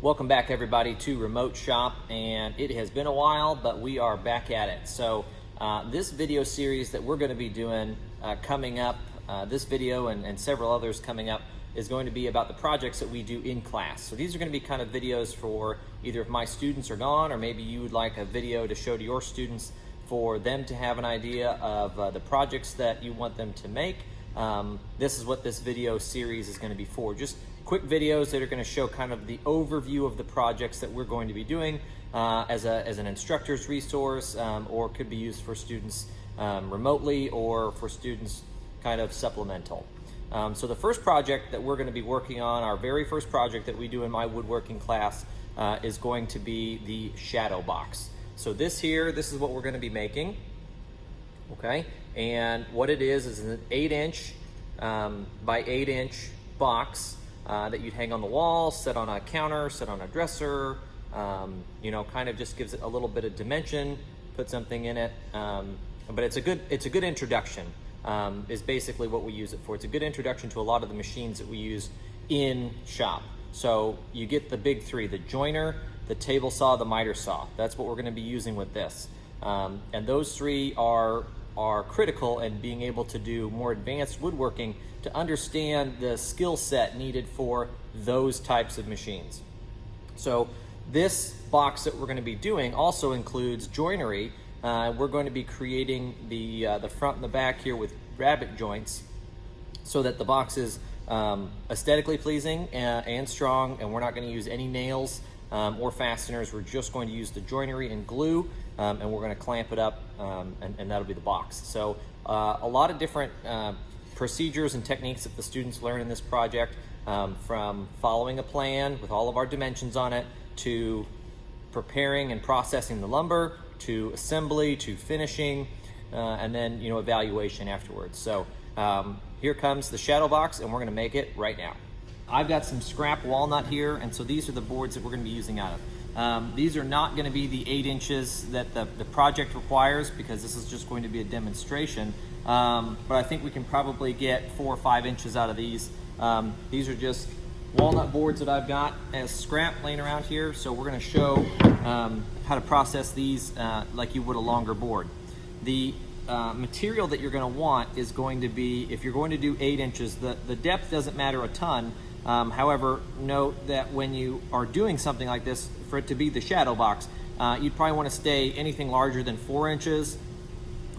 Welcome back everybody to Remote Shop, and it has been a while, but we are back at it. So this video series that we're going to be doing coming up, this video and several others coming up, is going to be about the projects that we do in class. So these are going to be kind of videos for either if my students are gone, or maybe you would like a video to show to your students for them to have an idea of the projects that you want them to make. This is what this video series is going to be for. Just quick videos that are going to show kind of the overview of the projects that we're going to be doing as an instructor's resource, or could be used for students remotely or for students kind of supplemental. So the first project that we're going to be working on, our very first project that we do in my woodworking class, is going to be the shadow box. So this is what we're going to be making. Okay, and what it is an 8-inch by 8-inch box that you'd hang on the wall, set on a counter, set on a dresser, kind of just gives it a little bit of dimension, put something in it, but it's a good introduction, is basically what we use it for. It's a good introduction to a lot of the machines that we use in shop. So you get the big three: the joiner, the table saw, the miter saw. That's what we're going to be using with this, and those three are critical in being able to do more advanced woodworking, to understand the skill set needed for those types of machines. So this box that we're going to be doing also includes joinery. We're going to be creating the front and the back here with rabbet joints, so that the box is aesthetically pleasing and strong, and we're not going to use any nails or fasteners. We're just going to use the joinery and glue, and we're going to clamp it up, and that'll be the box. So a lot of different procedures and techniques that the students learn in this project, from following a plan with all of our dimensions on it, to preparing and processing the lumber, to assembly, to finishing, and then evaluation afterwards. So here comes the shadow box, and we're going to make it right now. I've got some scrap walnut here, and so these are the boards that we're going to be using out of. These are not going to be the 8 inches that the project requires, because this is just going to be a demonstration, but I think we can probably get 4 or 5 inches out of these. These are just walnut boards that I've got as scrap laying around here, so we're going to show how to process these like you would a longer board. The material that you're going to want is going to be, if you're going to do 8 inches, the depth doesn't matter a ton. However, note that when you are doing something like this, for it to be the shadow box, you'd probably want to stay anything larger than 4 inches,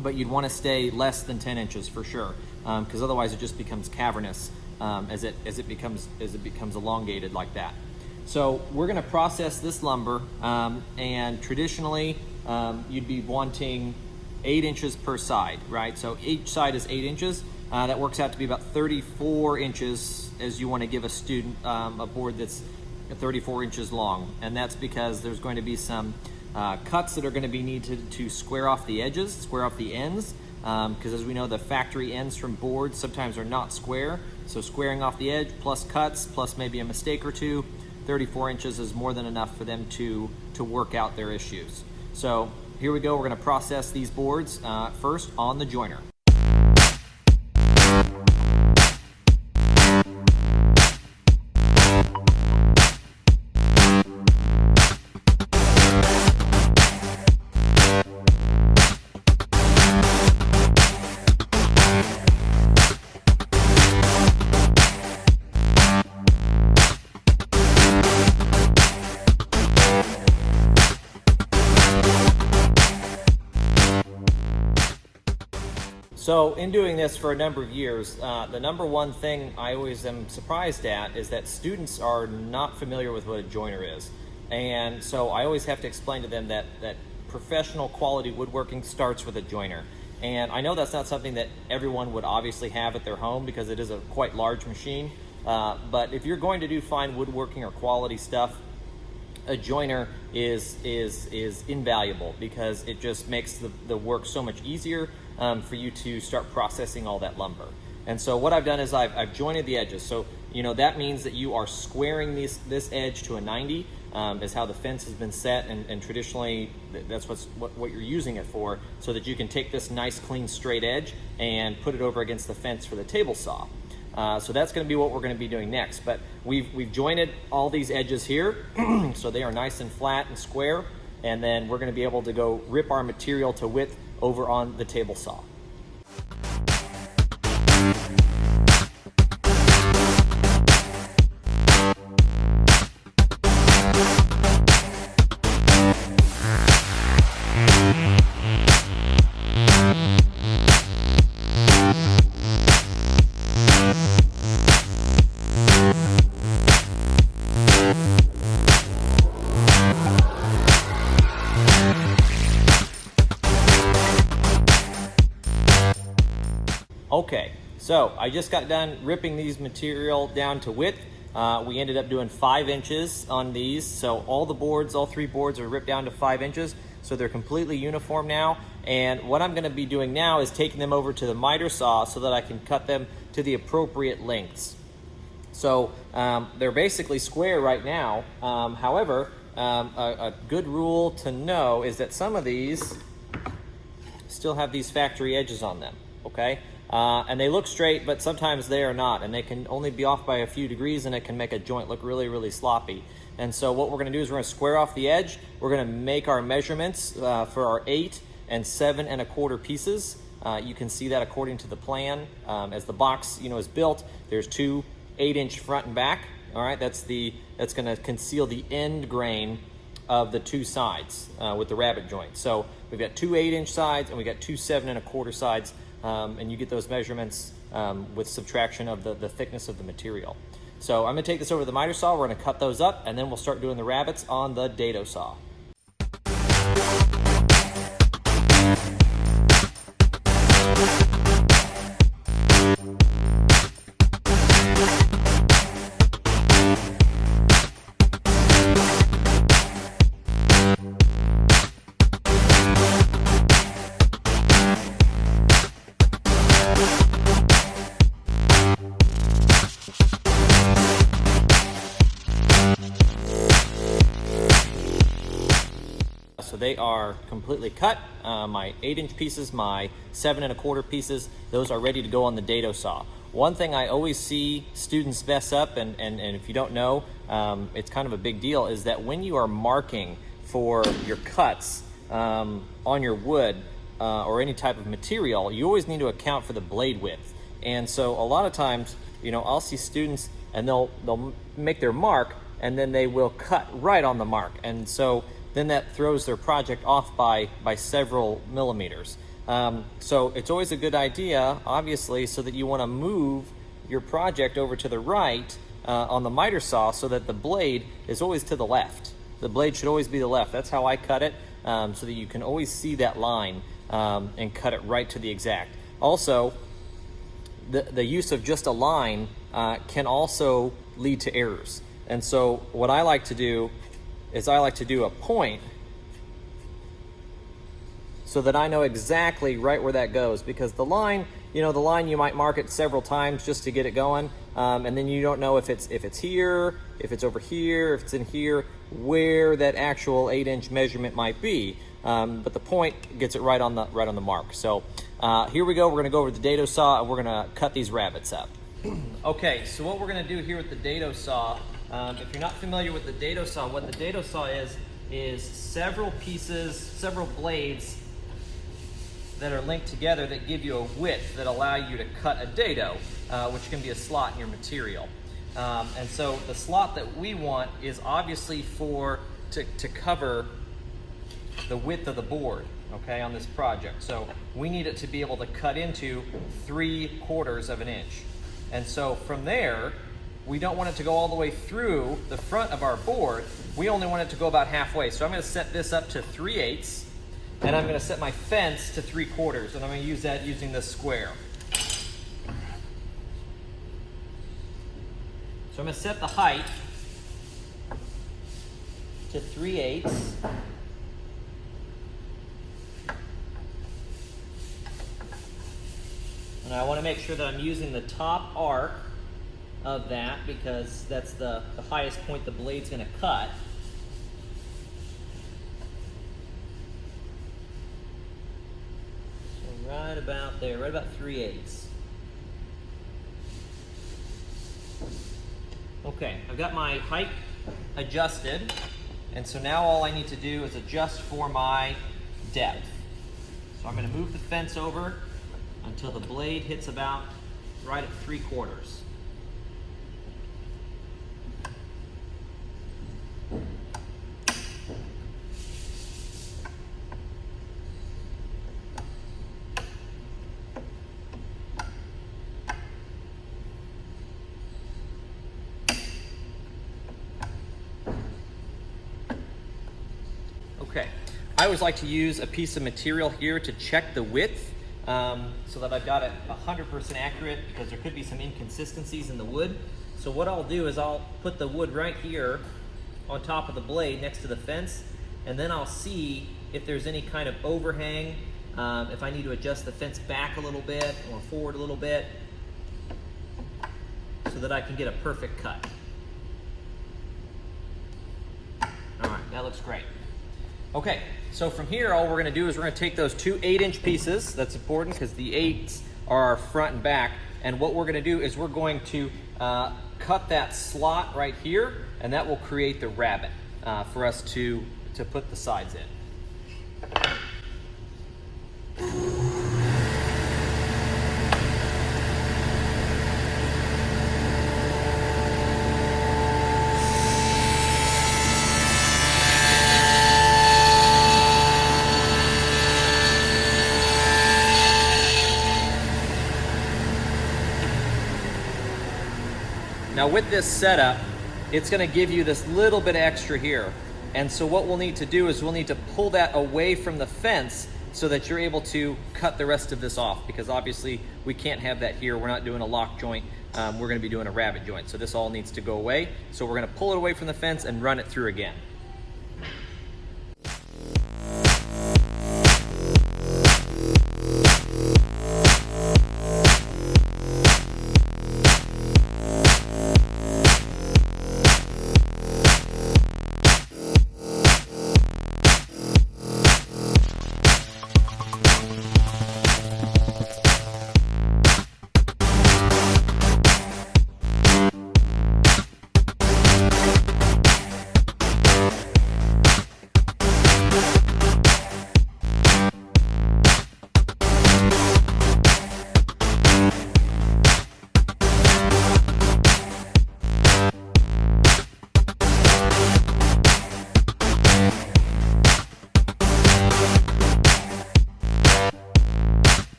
but you'd want to stay less than 10 inches for sure, because otherwise it just becomes cavernous as it becomes elongated like that. So we're going to process this lumber, and traditionally you'd be wanting 8 inches per side, right? So each side is 8 inches. That works out to be about 34 inches as you want to give a student a board that's 34 inches long. And that's because there's going to be some cuts that are going to be needed to square off the edges, square off the ends, because as we know, the factory ends from boards sometimes are not square. So squaring off the edge plus cuts plus maybe a mistake or two, 34 inches is more than enough for them to work out their issues. So here we go. We're going to process these boards first on the joiner. So in doing this for a number of years, the number one thing I always am surprised at is that students are not familiar with what a joiner is. And so I always have to explain to them that professional quality woodworking starts with a joiner. And I know that's not something that everyone would obviously have at their home, because it is a quite large machine. But if you're going to do fine woodworking or quality stuff, a joiner is invaluable, because it just makes the work so much easier for you to start processing all that lumber. And so what I've done is I've jointed the edges. So that means that you are squaring this edge to a 90, is how the fence has been set, and traditionally that's what you're using it for, so that you can take this nice clean straight edge and put it over against the fence for the table saw. So that's going to be what we're going to be doing next. But we've jointed all these edges here, so they are nice and flat and square. And then we're going to be able to go rip our material to width over on the table saw. Okay, so I just got done ripping these material down to width. We ended up doing 5 inches on these. So all 3 boards are ripped down to 5 inches. So they're completely uniform now. And what I'm gonna be doing now is taking them over to the miter saw so that I can cut them to the appropriate lengths. So they're basically square right now. However, a good rule to know is that some of these still have these factory edges on them, okay? And they look straight, but sometimes they are not, and they can only be off by a few degrees, and it can make a joint look really, really sloppy. And so what we're gonna do is we're gonna square off the edge. We're gonna make our measurements for our 8 and 7 1/4 pieces. You can see that according to the plan. As the box, is built, there's 2 8-inch front and back. All right, that's gonna conceal the end grain of the 2 sides with the rabbet joint. So we've got 2 8-inch sides and we got 2 7 1/4 sides. And you get those measurements with subtraction of the thickness of the material. So I'm gonna take this over to the miter saw, we're gonna cut those up, and then we'll start doing the rabbets on the dado saw. So they are completely cut. My 8-inch pieces, my 7 1/4 pieces, those are ready to go on the dado saw. One thing I always see students mess up, and if you don't know, it's kind of a big deal, is that when you are marking for your cuts on your wood or any type of material, you always need to account for the blade width. And so a lot of times, I'll see students and they'll make their mark and then they will cut right on the mark. And so then that throws their project off by several millimeters. So it's always a good idea, obviously, so that you want to move your project over to the right on the miter saw so that the blade is always to the left. The blade should always be the left. That's how I cut it, so that you can always see that line and cut it right to the exact. Also, the use of just a line can also lead to errors. And so what I like to do is I like to do a point so that I know exactly right where that goes, because the line you might mark it several times just to get it going, and then you don't know if it's here, if it's over here, if it's in here, where that actual 8-inch measurement might be. But the point gets it right on the mark. So here we go. We're going to go over the dado saw and we're going to cut these rabbets up. Okay, so what we're going to do here with the dado saw, if you're not familiar with the dado saw, what the dado saw is several pieces, several blades that are linked together that give you a width that allow you to cut a dado, which can be a slot in your material. And so the slot that we want is obviously to cover the width of the board, okay, on this project. So we need it to be able to cut into 3/4 of an inch. And so from there, we don't want it to go all the way through the front of our board. We only want it to go about halfway. So I'm going to set this up to 3/8, and I'm going to set my fence to 3/4, and I'm going to use that using this square. So I'm going to set the height to 3/8. And I want to make sure that I'm using the top arc of that, because that's the highest point the blade's going to cut. So right about there, right about 3/8. Okay, I've got my height adjusted, and so now all I need to do is adjust for my depth. So I'm going to move the fence over until the blade hits about right at 3/4. Okay, I always like to use a piece of material here to check the width so that I've got it 100% accurate, because there could be some inconsistencies in the wood. So what I'll do is I'll put the wood right here on top of the blade next to the fence, and then I'll see if there's any kind of overhang, if I need to adjust the fence back a little bit or forward a little bit so that I can get a perfect cut. All right, that looks great. Okay, so from here, all we're gonna do is we're gonna take those two 8-inch pieces. That's important because the 8s are our front and back. And what we're gonna do is we're going to cut that slot right here, and that will create the rabbet for us to put the sides in. Now with this setup, it's gonna give you this little bit extra here. And so what we'll need to do is we'll need to pull that away from the fence so that you're able to cut the rest of this off, because obviously we can't have that here. We're not doing a lock joint. We're gonna be doing a rabbet joint. So this all needs to go away. So we're gonna pull it away from the fence and run it through again.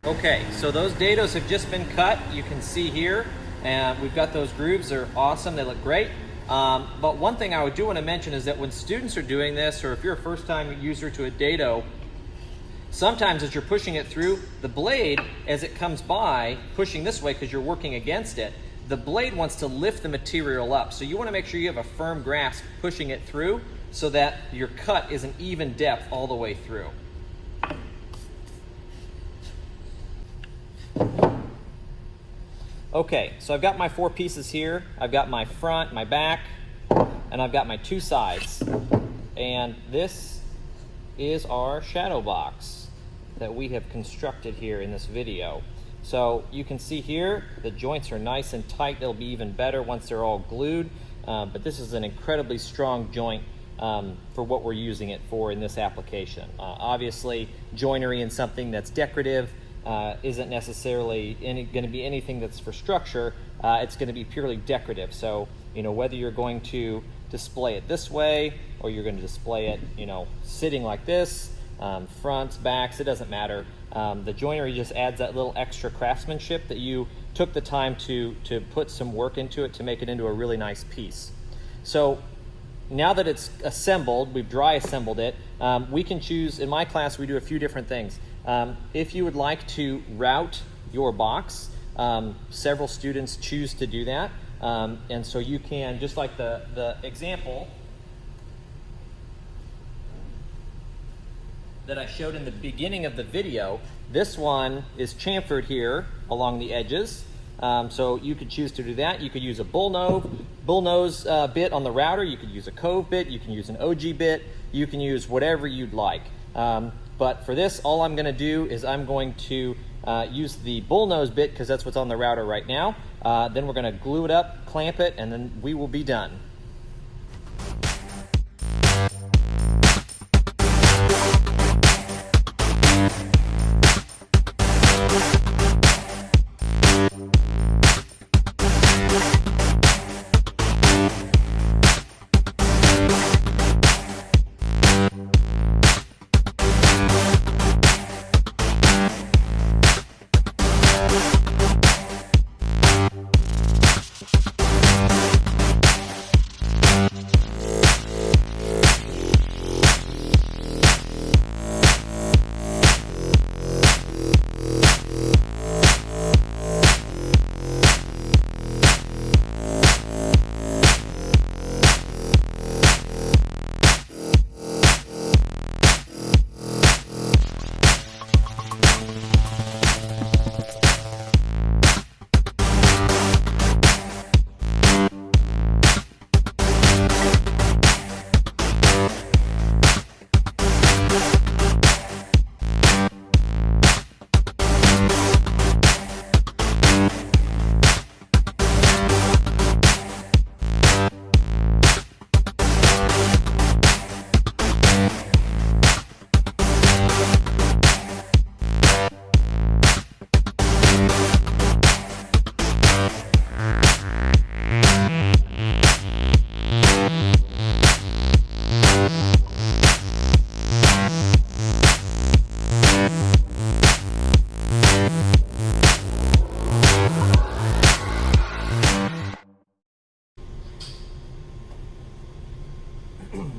Okay, so those dados have just been cut. You can see here, and we've got those grooves. They're awesome. They look great. But one thing I do want to mention is that when students are doing this, or if you're a first-time user to a dado, sometimes as you're pushing it through, the blade, as it comes by, pushing this way because you're working against it, the blade wants to lift the material up. So you want to make sure you have a firm grasp pushing it through so that your cut is an even depth all the way through. Okay, so I've got my 4 pieces here. I've got my front, my back, and I've got my 2 sides. And this is our shadow box that we have constructed here in this video. So you can see here, the joints are nice and tight. They'll be even better once they're all glued. But this is an incredibly strong joint for what we're using it for in this application. Obviously, joinery in something that's decorative isn't necessarily going to be anything that's for structure. It's going to be purely decorative. So, you know, whether you're going to display it this way or you're going to display it, you know, sitting like this, fronts, backs, it doesn't matter. The joinery just adds that little extra craftsmanship that you took the time to put some work into it to make it into a really nice piece. So now that it's assembled, we've dry assembled it, we can choose, in my class we do a few different things. If you would like to route your box, several students choose to do that. And so you can, just like the example that I showed in the beginning of the video, this one is chamfered here along the edges. So you could choose to do that. You could use a bullnose bit on the router. You could use a cove bit. You can use an OG bit. You can use whatever you'd like. But for this, all I'm going to do is I'm going to use the bullnose bit because that's what's on the router right now. Then we're going to glue it up, clamp it, and then we will be done.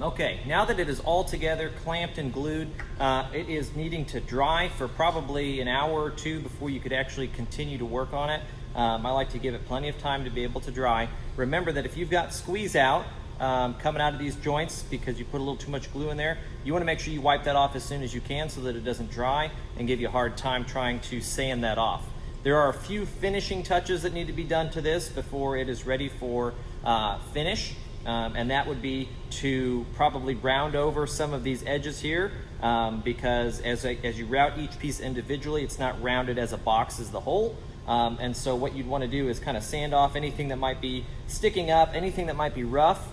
Okay, now that it is all together, clamped and glued, it is needing to dry for probably an hour or two before you could actually continue to work on it. I like to give it plenty of time to be able to dry. Remember that if you've got squeeze out coming out of these joints because you put a little too much glue in there, you want to make sure you wipe that off as soon as you can so that it doesn't dry and give you a hard time trying to sand that off. There are a few finishing touches that need to be done to this before it is ready for finish. And that would be to probably round over some of these edges here because as you route each piece individually, it's not rounded as a box as the whole. And so what you'd want to do is kind of sand off anything that might be sticking up, anything that might be rough.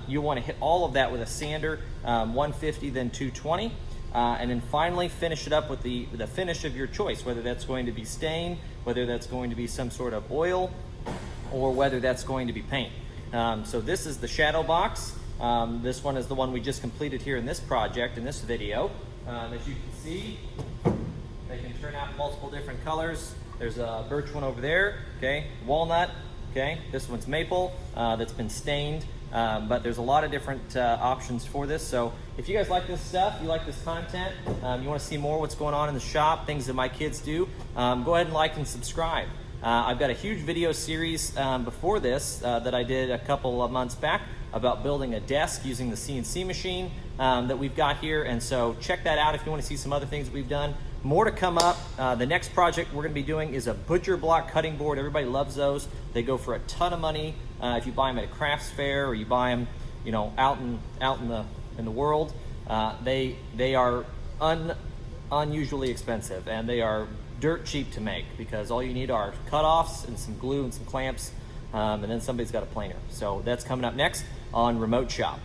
You'll want to hit all of that with a sander, 150, then 220. And then finally finish it up with the finish of your choice, whether that's going to be stain, whether that's going to be some sort of oil, or whether that's going to be paint. So this is the shadow box. This one is the one we just completed here in this project, in this video. As you can see, they can turn out multiple different colors. There's a birch one over there, okay, walnut, okay, this one's maple that's been stained, but there's a lot of different options for this. So if you guys like this stuff, you like this content, you want to see more what's going on in the shop, things that my kids do, go ahead and like and subscribe. I've got a huge video series before this that I did a couple of months back about building a desk using the CNC machine that we've got here, and so check that out if you want to see some other things that we've done. More to come up. The next project we're going to be doing is a butcher block cutting board. Everybody loves those. They go for a ton of money if you buy them at a crafts fair or you buy them, you know, out in the world. They are unusually expensive, and they are dirt cheap to make because all you need are cutoffs and some glue and some clamps, and then somebody's got a planer. So that's coming up next on Remote Shop.